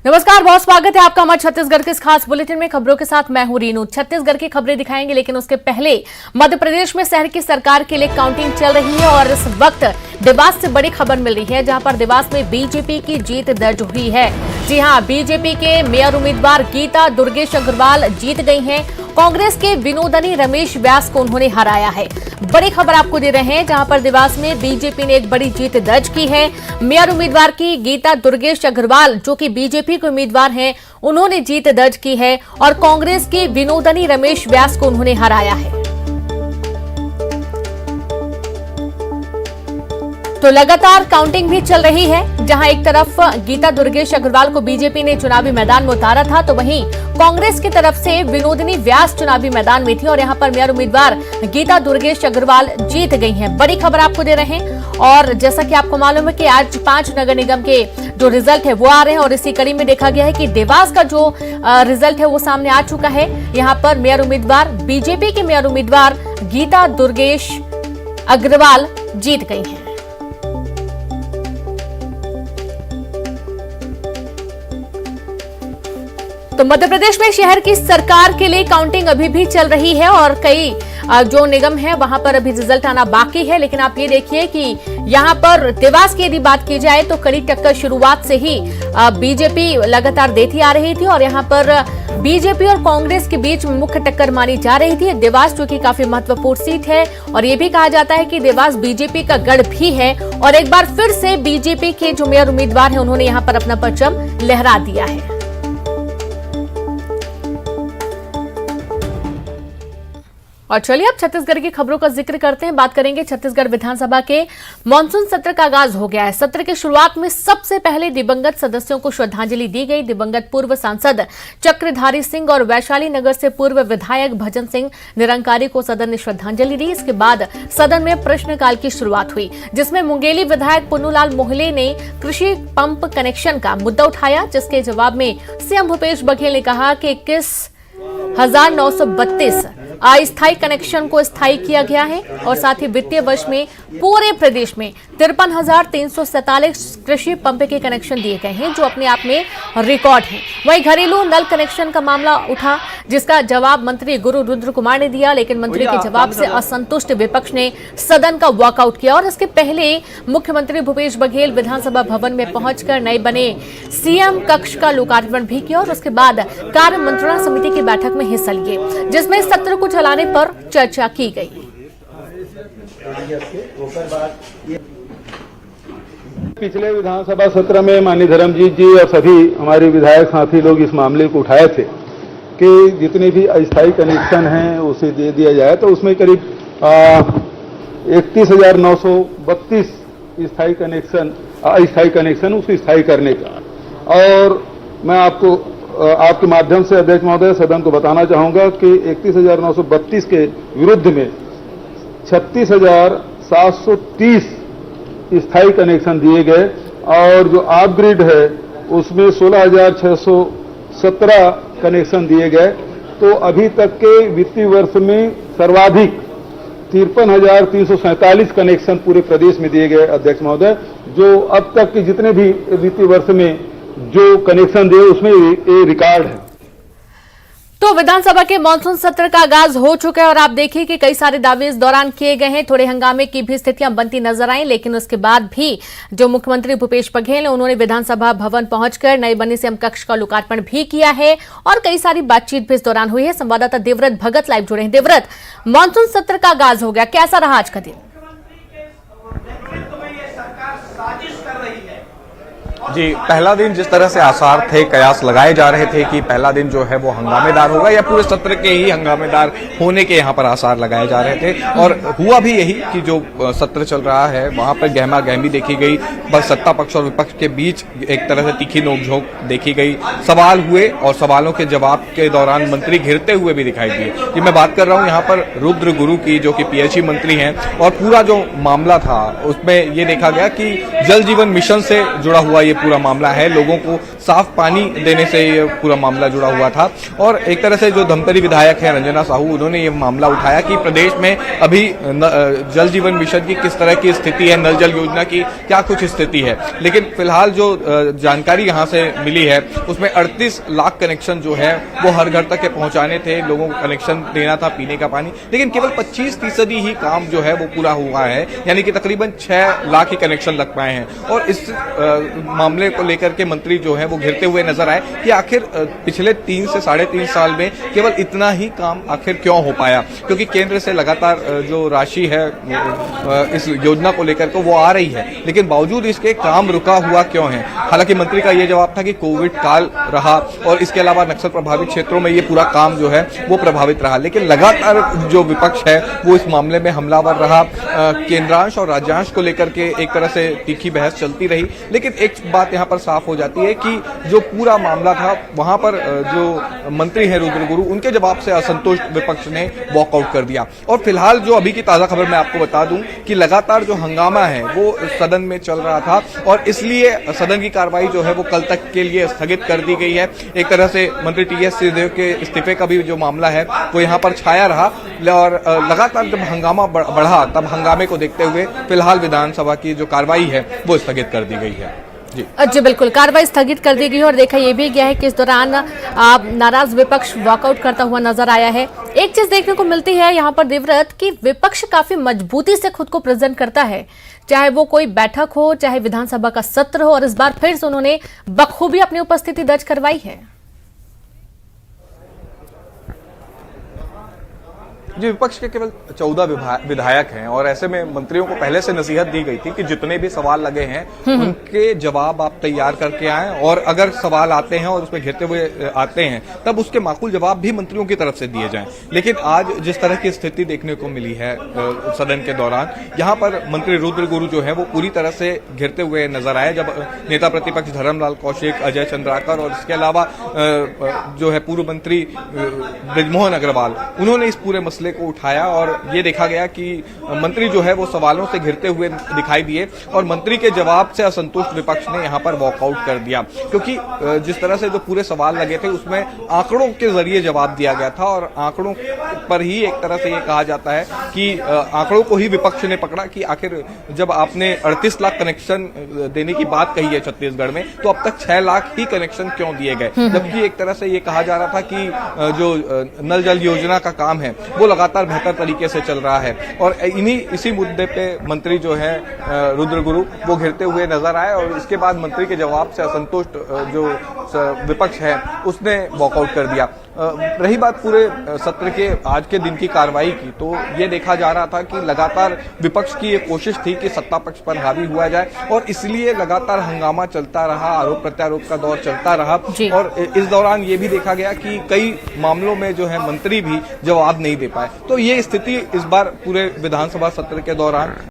नमस्कार, बहुत स्वागत है आपका हमारे छत्तीसगढ़ के इस खास बुलेटिन में। खबरों के साथ मैं हूं रीनू। छत्तीसगढ़ की खबरें दिखाएंगे, लेकिन उसके पहले मध्य प्रदेश में शहर की सरकार के लिए काउंटिंग चल रही है और इस वक्त देवास से बड़ी खबर मिल रही है, जहां पर देवास में बीजेपी की जीत दर्ज हुई है। जी हां, बीजेपी के मेयर उम्मीदवार गीता दुर्गेश अग्रवाल जीत गई हैं। कांग्रेस के विनोदनी रमेश व्यास को उन्होंने हराया है। बड़ी खबर आपको दे रहे हैं, जहां पर देवास में बीजेपी ने एक बड़ी जीत दर्ज की है। मेयर उम्मीदवार की गीता दुर्गेश अग्रवाल, जो कि बीजेपी के उम्मीदवार हैं, उन्होंने जीत दर्ज की है और कांग्रेस के विनोदनी रमेश व्यास को उन्होंने हराया है। तो लगातार काउंटिंग भी चल रही है, जहां एक तरफ गीता दुर्गेश अग्रवाल को बीजेपी ने चुनावी मैदान में उतारा था, तो वहीं कांग्रेस की तरफ से विनोदनी व्यास चुनावी मैदान में थी और यहां पर मेयर उम्मीदवार गीता दुर्गेश अग्रवाल जीत गई हैं। बड़ी खबर आपको दे रहे हैं। और जैसा कि आपको मालूम है कि आज 5 नगर निगम के जो रिजल्ट है वो आ रहे हैं और इसी कड़ी में देखा गया है कि देवास का जो रिजल्ट है वो सामने आ चुका है। यहां पर मेयर उम्मीदवार, बीजेपी के मेयर उम्मीदवार गीता दुर्गेश अग्रवाल जीत गई हैं। तो मध्य प्रदेश में शहर की सरकार के लिए काउंटिंग अभी भी चल रही है और कई जो निगम है वहां पर अभी रिजल्ट आना बाकी है। लेकिन आप ये देखिए कि यहां पर देवास की यदि बात की जाए तो कड़ी टक्कर शुरुआत से ही बीजेपी लगातार देती आ रही थी और यहां पर बीजेपी और कांग्रेस के बीच मुख्य टक्कर मानी जा रही थी। देवास जो कि काफी महत्वपूर्ण सीट है और ये भी कहा जाता है कि देवास बीजेपी का गढ़ भी है और एक बार फिर से बीजेपी के जो मेयर उम्मीदवार है उन्होंने यहां पर अपना परचम लहरा दिया है। और चलिए अब छत्तीसगढ़ की खबरों का जिक्र करते हैं। बात करेंगे छत्तीसगढ़ विधानसभा के मानसून सत्र का आगाज हो गया है। सत्र की शुरुआत में सबसे पहले दिवंगत सदस्यों को श्रद्धांजलि दी गई। दिवंगत पूर्व सांसद चक्रधारी सिंह और वैशाली नगर से पूर्व विधायक भजन सिंह निरंकारी को सदन ने श्रद्धांजलि दी। इसके बाद सदन में प्रश्नकाल की शुरुआत हुई, जिसमें मुंगेली विधायक पुन्नूलाल मोहले ने कृषि पंप कनेक्शन का मुद्दा उठाया, जिसके जवाब में सीएम भूपेश बघेल ने कहा कि 21,932 अस्थायी कनेक्शन को स्थायी किया गया है और साथ ही वित्तीय वर्ष में पूरे प्रदेश में 53,347 कृषि पंप के कनेक्शन दिए गए हैं, जो अपने आप में रिकॉर्ड है। वहीं घरेलू नल कनेक्शन का मामला उठा, जिसका जवाब मंत्री गुरु रुद्र कुमार ने दिया, लेकिन मंत्री के जवाब से असंतुष्ट विपक्ष ने सदन का वॉकआउट किया और इसके पहले मुख्यमंत्री भूपेश बघेल विधानसभा भवन में पहुंचकर नए बने सीएम कक्ष का लोकार्पण भी किया और उसके बाद कार्य मंत्रणा समिति की बैठक में हिस्सा लिए, जिसमें सत्र को चलाने पर चर्चा की गई। पिछले विधानसभा सत्र में माननीय धर्मजीत जी और सभी हमारे विधायक साथी लोग इस मामले को उठाए थे कि जितने भी अस्थायी कनेक्शन हैं उसे दे दिया जाए, तो उसमें करीब 31,932 अस्थायी कनेक्शन उसको स्थायी करने का। और मैं आपके माध्यम से अध्यक्ष महोदय सदन को बताना चाहूंगा कि 31,932 के विरुद्ध में 36,730 स्थायी कनेक्शन दिए गए और जो ऑफ ग्रिड है उसमें 16,617 कनेक्शन दिए गए। तो अभी तक के वित्तीय वर्ष में सर्वाधिक 53,347 कनेक्शन पूरे प्रदेश में दिए गए अध्यक्ष महोदय, जो अब तक के जितने भी वित्तीय वर्ष में जो कनेक्शन दिए उसमें ये रिकॉर्ड है। तो विधानसभा के मानसून सत्र का आगाज हो चुका है और आप देखिए कि कई सारे दावे इस दौरान किए गए हैं। थोड़े हंगामे की भी स्थितियां बनती नजर आई, लेकिन उसके बाद भी जो मुख्यमंत्री भूपेश बघेल हैं उन्होंने विधानसभा भवन पहुंचकर नए बने सीएम कक्ष का लोकार्पण भी किया है और कई सारी बातचीत भी इस दौरान हुई है। संवाददाता देवव्रत भगत लाइव जुड़े हैं। देवव्रत, मानसून सत्र का आगाज हो गया, कैसा रहा आज का दिन? जी, पहला दिन जिस तरह से आसार थे, कयास लगाए जा रहे थे कि पहला दिन जो है वो हंगामेदार होगा या पूरे सत्र के ही हंगामेदार होने के यहाँ पर आसार लगाए जा रहे थे और हुआ भी यही कि जो सत्र चल रहा है वहां पर गहमा गहमी देखी गई। बस सत्ता पक्ष और विपक्ष के बीच एक तरह से तीखी नोकझोंक देखी गई, सवाल हुए और सवालों के जवाब के दौरान मंत्री घिरते हुए भी दिखाई दिए। कि मैं बात कर रहा हूँ यहाँ पर रुद्र गुरु की, जो कि पीएचई मंत्री हैं, और पूरा जो मामला था उसमें ये देखा गया कि जल जीवन मिशन से जुड़ा हुआ ये पूरा मामला है। लोगों को साफ पानी देने से ये पूरा मामला जुड़ा हुआ था। और एक तरह से जो धमतरी विधायक है रंजना साहू, उन्होंने ये मामला उठाया कि प्रदेश में अभी जल जीवन मिशन की किस तरह की स्थिति है, नल जल योजना की क्या कुछ स्थिति है। लेकिन फिलहाल जो जानकारी यहाँ से मिली है उसमें 38 लाख कनेक्शन जो है वो हर घर तक के पहुंचाने थे, लोगों को कनेक्शन देना था पीने का पानी, लेकिन केवल 25% ही काम जो है वो पूरा हुआ है, यानी कि तकरीबन 6 लाख ही कनेक्शन लग पाए हैं। और इस मामले को लेकर के मंत्री जो है वो घिरते हुए नजर आए कि आखिर पिछले 3 से 3.5 साल में केवल इतना ही काम आखिर क्यों हो पाया, क्योंकि केंद्र से लगातार जो राशि है इस योजना को लेकर के वो आ रही है, लेकिन बावजूद इसके काम रुका हुआ क्यों है। हालांकि मंत्री का ये जवाब था कि कोविड काल रहा और इसके अलावा नक्सल प्रभावित क्षेत्रों में ये पूरा काम जो है वो प्रभावित रहा, लेकिन लगातार जो विपक्ष है वो इस मामले में हमलावर रहा। केंद्रांश और राज्यांश को लेकर के एक तरह से तीखी बहस चलती रही, लेकिन एक बात यहाँ पर साफ हो जाती है कि जो पूरा मामला था वहां पर जो मंत्री है रुद्र गुरु, उनके जवाब से असंतुष्ट विपक्ष ने वॉकआउट कर दिया। और फिलहाल जो अभी की ताजा खबर मैं आपको बता दूं कि लगातार जो हंगामा है वो सदन में चल रहा था और इसलिए सदन की कार्रवाई जो है वो कल तक के लिए स्थगित कर दी गई है। एक तरह से मंत्री टीएस सिंहदेव के इस्तीफे का भी जो मामला है वो यहाँ पर छाया रहा और लगातार जब हंगामा बढ़ा तब हंगामे को देखते हुए फिलहाल विधानसभा की जो कार्रवाई है वो स्थगित कर दी गई है। जी बिल्कुल, कार्रवाई स्थगित कर दी गई और देखा यह भी गया है कि इस दौरान नाराज विपक्ष वॉकआउट करता हुआ नजर आया है। एक चीज देखने को मिलती है यहाँ पर देवव्रत कि विपक्ष काफी मजबूती से खुद को प्रेजेंट करता है, चाहे वो कोई बैठक हो, चाहे विधानसभा का सत्र हो, और इस बार फिर से उन्होंने बखूबी अपनी उपस्थिति दर्ज करवाई है। जी, विपक्ष के केवल 14 विधायक हैं और ऐसे में मंत्रियों को पहले से नसीहत दी गई थी कि जितने भी सवाल लगे हैं उनके जवाब आप तैयार करके आएं और अगर सवाल आते हैं और उसमें घिरते हुए आते हैं तब उसके माकूल जवाब भी मंत्रियों की तरफ से दिए जाएं। लेकिन आज जिस तरह की स्थिति देखने को मिली है सदन के दौरान, यहाँ पर मंत्री रुद्र गुरु जो है वो पूरी तरह से घिरते हुए नजर आए, जब नेता प्रतिपक्ष धर्मलाल कौशिक, अजय चंद्राकर और इसके अलावा जो है पूर्व मंत्री बृजमोहन अग्रवाल, उन्होंने इस पूरे मसले को उठाया और ये देखा गया कि मंत्री जो है वो सवालों से घिरते हुए दिखाई दिए और मंत्री के जवाब से असंतुष्ट विपक्ष ने यहाँ पर वॉकआउट कर दिया, क्योंकि जिस तरह से जो पूरे सवाल लगे थे उसमें आंकड़ों के जरिए जवाब दिया गया था और आंकड़ों पर ही एक तरह से ये कहा जाता है कि आंकड़ों को ही विपक्ष ने पकड़ा कि आखिर जब आपने 38 लाख कनेक्शन देने की बात कही है छत्तीसगढ़ में, तो अब तक 6 लाख ही कनेक्शन क्यों दिए गए, जबकि एक तरह से ये कहा जा रहा था कि जो नल जल योजना का काम है वो लगातार बेहतर तरीके से चल रहा है। और इसी मुद्दे पे मंत्री जो है रुद्र गुरु वो घिरते हुए नजर आए और इसके बाद मंत्री के जवाब से असंतुष्ट जो विपक्ष है उसने वॉकआउट कर दिया। रही बात पूरे सत्र के आज के दिन की कार्रवाई की, तो ये देखा जा रहा था कि लगातार विपक्ष की ये कोशिश थी कि सत्ता पक्ष पर हावी हुआ जाए और इसलिए लगातार हंगामा चलता रहा, आरोप प्रत्यारोप का दौर चलता रहा और इस दौरान ये भी देखा गया कि कई मामलों में जो है मंत्री भी जवाब नहीं दे पाए। तो ये स्थिति इस बार पूरे विधानसभा सत्र के दौरान